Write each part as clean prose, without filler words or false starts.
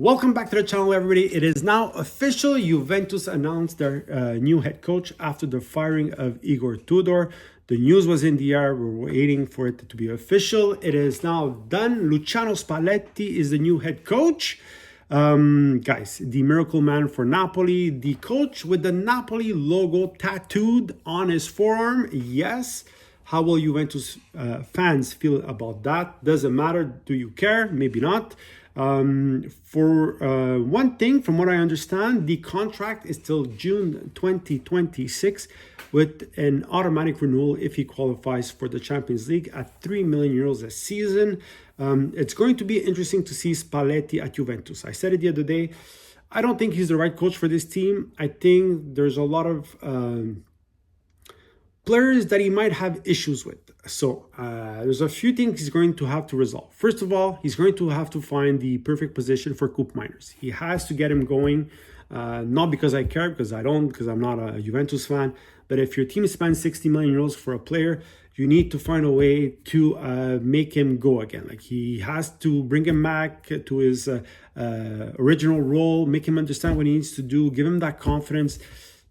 Welcome back to the channel, everybody. It is now official. Juventus announced their new head coach after the firing of Igor Tudor. The news was in the air. We're waiting for it to be official. It is now done. Luciano Spalletti is the new head coach. Guys, the miracle man for Napoli, the coach with the Napoli logo tattooed on his forearm. Yes. How will Juventus fans feel about that? Doesn't matter. Do you care? Maybe not. For one thing, from what I understand, the contract is till June 2026 with an automatic renewal if he qualifies for the Champions League at 3 million euros a season. It's going to be interesting to see Spalletti at Juventus. I said it the other day. I don't think he's the right coach for this team. I think there's a lot of players that he might have issues with. So there's a few things he's going to have to resolve. First of all, he's going to have to find the perfect position for Coupe Miners. He has to get him going, not because I care, because I don't, because I'm not a Juventus fan. But if your team spends 60 million euros for a player, you need to find a way to make him go again. Like, he has to bring him back to his original role, make him understand what he needs to do, give him that confidence.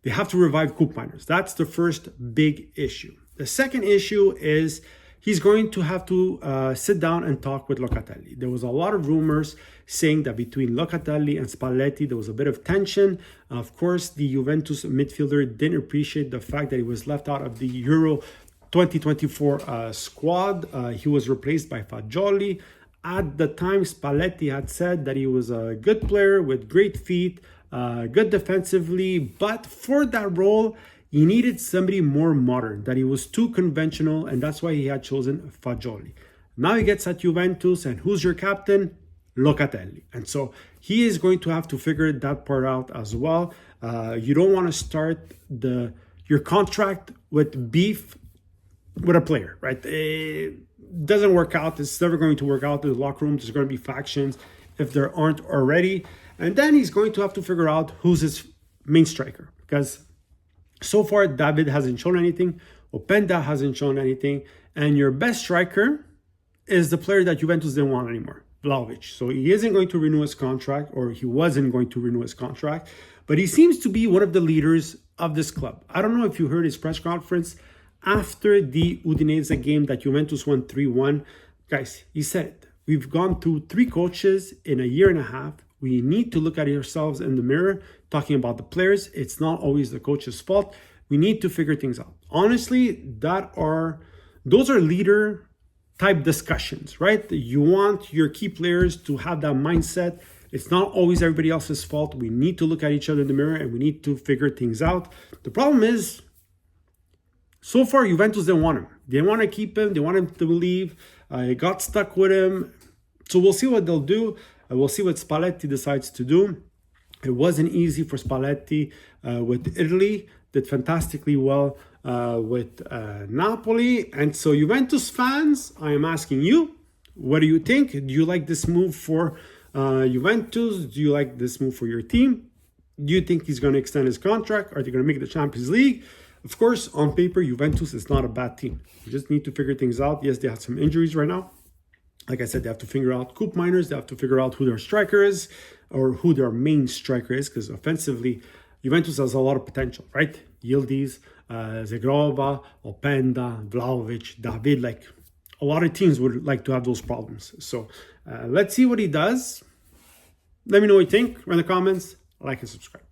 They have to revive Coupe Miners. That's the first big issue. The second issue is he's going to have to sit down and talk with Locatelli. There was a lot of rumors saying that between Locatelli and Spalletti, there was a bit of tension. Of course, the Juventus midfielder didn't appreciate the fact that he was left out of the Euro 2024 squad. He was replaced by Fagioli. At the time, Spalletti had said that he was a good player with great feet, good defensively, but for that role, he needed somebody more modern, that he was too conventional, and that's why he had chosen Fagioli. Now he gets at Juventus, and who's your captain? Locatelli. And so he is going to have to figure that part out as well. You don't want to start your contract with beef with a player, right? It doesn't work out. It's never going to work out in the locker room. There's going to be factions if there aren't already. And then he's going to have to figure out who's his main striker, because so far David hasn't shown anything, Openda hasn't shown anything, and your best striker is the player that Juventus didn't want anymore, Vlahovic. So he isn't going to renew his contract, or he wasn't going to renew his contract, but he seems to be one of the leaders of this club. I don't know if you heard his press conference after the Udinese game that Juventus won 3-1. Guys, he said it. We've gone through 3 coaches in a year and a half. We need to look at ourselves in the mirror, talking about the players. It's not always the coach's fault. We need to figure things out. Honestly, those are leader type discussions, right? You want your key players to have that mindset. It's not always everybody else's fault. We need to look at each other in the mirror and we need to figure things out. The problem is, so far, Juventus didn't want him. They didn't want to keep him. They want him to leave. It got stuck with him. So we'll see what they'll do. We'll see what Spalletti decides to do. It wasn't easy for Spalletti with Italy. Did fantastically well with Napoli. And so Juventus fans, I am asking you, what do you think? Do you like this move for Juventus? Do you like this move for your team? Do you think he's going to extend his contract? Are they going to make the Champions League? Of course, on paper, Juventus is not a bad team. You just need to figure things out. Yes, they have some injuries right now. Like I said, they have to figure out Coupe Miners. They have to figure out who their striker is, or who their main striker is, because offensively, Juventus has a lot of potential, right? Yildiz, Zegrova, Openda, Vlahovic, David. Like, a lot of teams would like to have those problems. So let's see what he does. Let me know what you think in the comments. Like and subscribe.